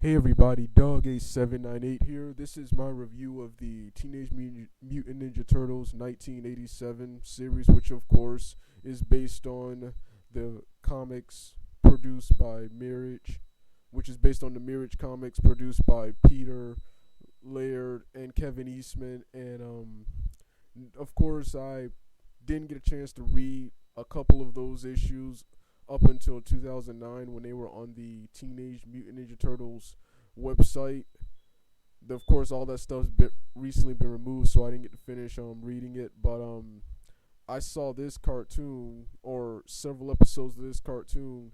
Hey everybody, Dog8798 here. This is my review of the Mutant Ninja Turtles 1987 series, which of course is based on the comics produced by Mirage, which is based on the Mirage comics produced by Peter Laird and Kevin Eastman. And of course, I didn't get a chance to read a couple of those issues up until 2009 when they were on the Teenage Mutant Ninja Turtles website. Of course, all that stuff's recently been removed, so I didn't get to finish reading it. But I saw this cartoon or several episodes of this cartoon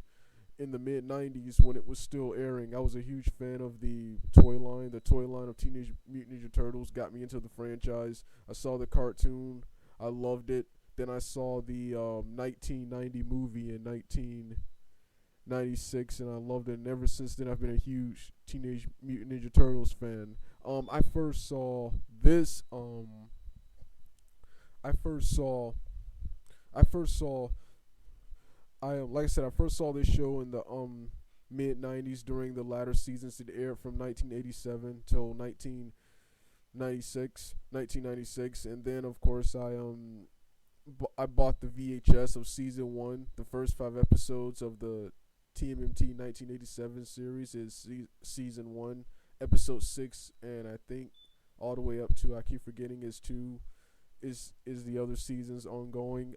in the mid '90s when it was still airing. I was a huge fan of the toy line. The toy line of Teenage Mutant Ninja Turtles got me into the franchise. I saw the cartoon. I loved it. Then I saw the 1990 movie in 1996, and I loved it. And ever since then, I've been a huge Teenage Mutant Ninja Turtles fan. I first saw this. I first saw. I first saw. Like I said, I first saw this show in the mid '90s during the latter seasons. It aired from 1987 till 1996, and then of course I bought the VHS of season one. The first 5 episodes of the TMNT 1987 series is season one, episode 6, and I think all the way up to, I keep forgetting, is 2 is the other seasons ongoing.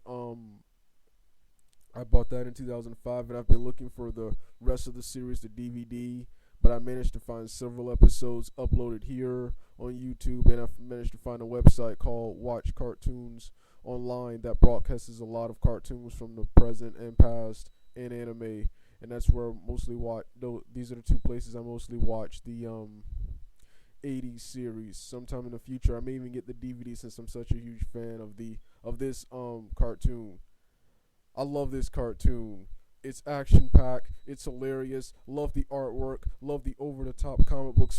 I bought that in 2005, and I've been looking for the rest of the series, the DVD, but I managed to find several episodes uploaded here on YouTube, and I've managed to find a website called Watch Cartoons Online that broadcasts a lot of cartoons from the present and past and anime, and that's where I mostly watch. These are the two places I mostly watch the 80s series. Sometime in the future, I may even get the DVD since I'm such a huge fan of this cartoon. I love this cartoon. It's action packed. It's hilarious. Love the artwork. Love the over the top comic book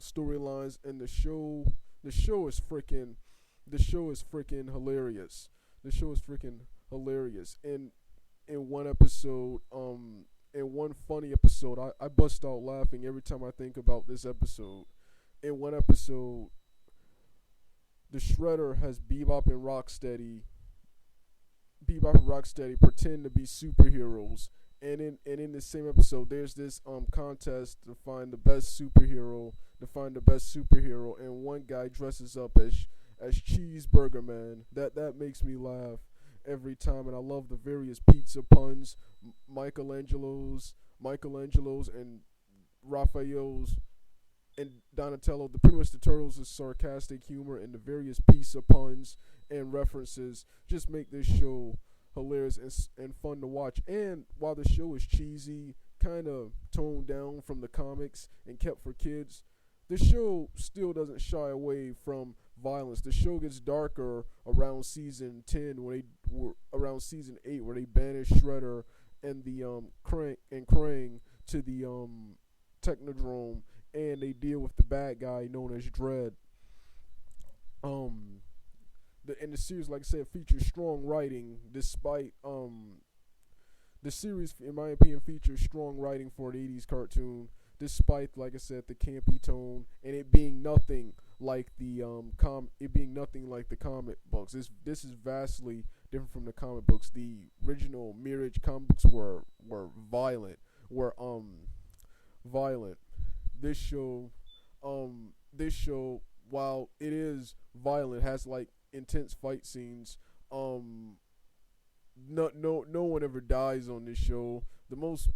storylines, and the show is freaking hilarious. The show is freaking hilarious. In one episode, in one funny episode, I bust out laughing every time I think about this episode. In one episode, the Shredder has Bebop and Rocksteady pretend to be superheroes, and in the same episode, there's this contest to find the best superhero, and one guy dresses up as Cheeseburger Man. That makes me laugh every time, and I love the various pizza puns, Michelangelo's, and Raphael's, and Donatello. Pretty much the Turtles' sarcastic humor and the various pizza puns and references just make this show hilarious and fun to watch. And while the show is cheesy, kind of toned down from the comics and kept for kids, the show still doesn't shy away from violence. The show gets darker around season 10, around season 8, where they banish Shredder and the Krang to the Technodrome, and they deal with the bad guy known as Dread. And the series, like I said, features strong writing. Despite the series, in my opinion, features strong writing for an '80s cartoon. Despite, like I said, the campy tone and it being nothing like the comic books. This is vastly different from the comic books. The original Mirage comic books were violent. Violent. This show, while it is violent, has like intense fight scenes. No one ever dies on this show. The most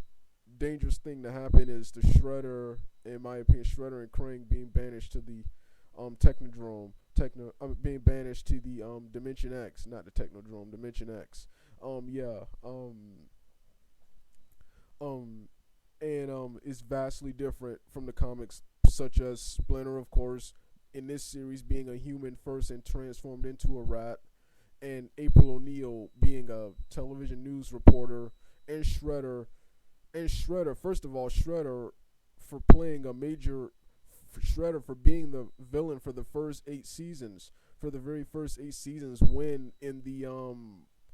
dangerous thing to happen is the Shredder, in my opinion, Shredder and Krang being banished to the Technodrome. Being banished to the Dimension X, not the Technodrome, Dimension X. And is vastly different from the comics, such as Splinter, of course, in this series being a human first and transformed into a rat, and April O'Neil being a television news reporter, and Shredder. First of all, Shredder for being the villain for the first 8 seasons, for the very first 8 seasons, when in the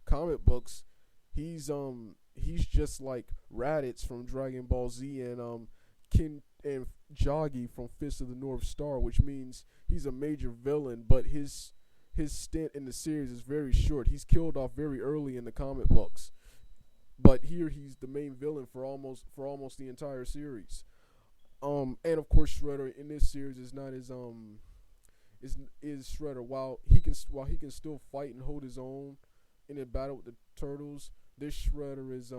comic books he's he's just like Raditz from Dragon Ball Z and Kin and Joggy from Fist of the North Star, which means he's a major villain, but his stint in the series is very short. He's killed off very early in the comic books, but here he's the main villain for almost the entire series. And of course Shredder in this series is not as is Shredder while he can still fight and hold his own in a battle with the Turtles. This Shredder is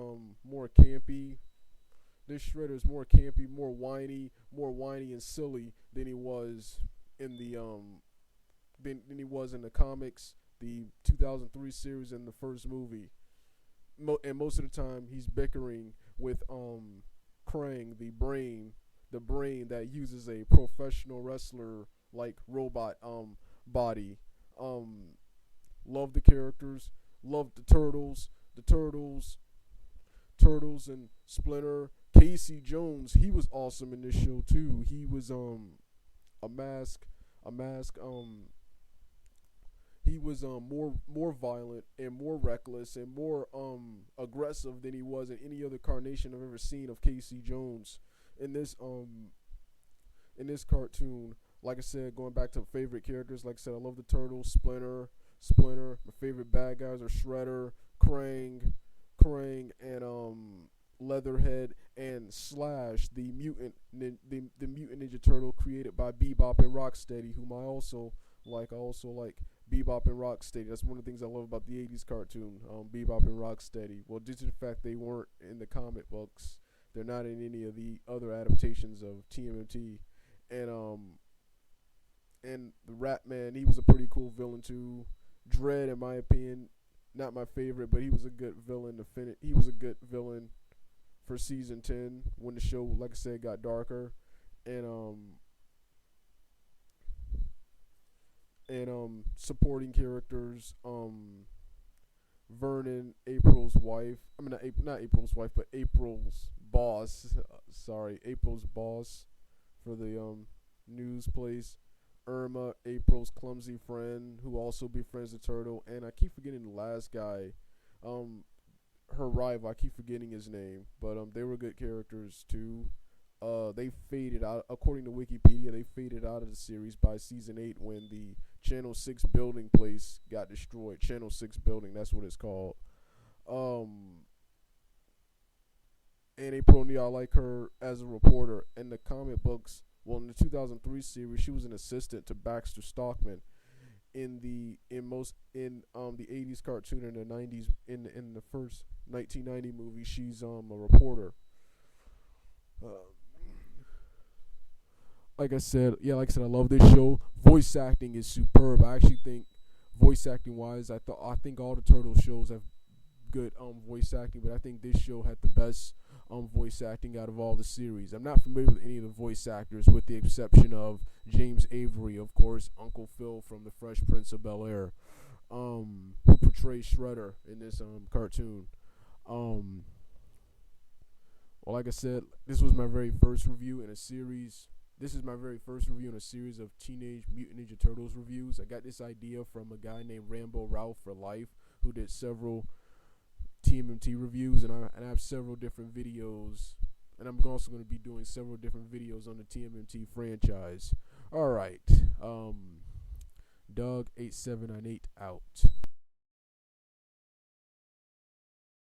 more campy. This Shredder is more whiny and silly than he was in the than he was in the comics, the 2003 series, and the first movie. And most of the time, he's bickering with Krang, the brain that uses a professional wrestler like robot body. Love the characters, love the turtles and Splinter. Casey Jones, he was awesome in this show too. He was a mask a mask he was more violent and more reckless and more aggressive than he was in any other carnation I've ever seen of Casey Jones in this cartoon. Like I said, going back to favorite characters, like I said, I love the Turtles, Splinter. My favorite bad guys are Shredder, Krang, and Leatherhead and Slash, the the mutant Ninja Turtle created by Bebop and Rocksteady, whom I also like. I also like Bebop and Rocksteady. That's one of the things I love about the '80s cartoon, Bebop and Rocksteady. Well, due to the fact they weren't in the comic books, they're not in any of the other adaptations of TMNT, and the Rat Man, he was a pretty cool villain too. Dread, in my opinion, not my favorite, but he was a good villain. He was a good villain for season 10 when the show, like I said, got darker, and supporting characters, Vernon, April's wife. I mean, not April's wife, but April's boss. Sorry, April's boss for the news place. Irma, April's clumsy friend, who also befriends the turtle, and I keep forgetting the last guy, her rival. I keep forgetting his name, but they were good characters too. They faded out, according to Wikipedia. They faded out of the series by season 8 when the Channel 6 building place got destroyed. Channel 6 building, that's what it's called. And April O'Neil, I like her as a reporter. In the comic books, well, in the 2003 series, she was an assistant to Baxter Stockman. In the 80s cartoon and the 90s in the first 1990 movie, she's a reporter. Like I said, I love this show. Voice acting is superb. I actually think, voice acting wise, I think all the Turtle shows have good voice acting, but I think this show had the best voice acting out of all the series. I'm not familiar with any of the voice actors, with the exception of James Avery, of course, Uncle Phil from The Fresh Prince of Bel-Air, who portrays Shredder in this cartoon. Well, like I said, this was my very first review in a series. This is my very first review in a series of Teenage Mutant Ninja Turtles reviews. I got this idea from a guy named Rambo Ralph for Life, who did several TMNT reviews, and I have several different videos, and I'm also going to be doing several different videos on the TMNT franchise. All right, Doug8798 out.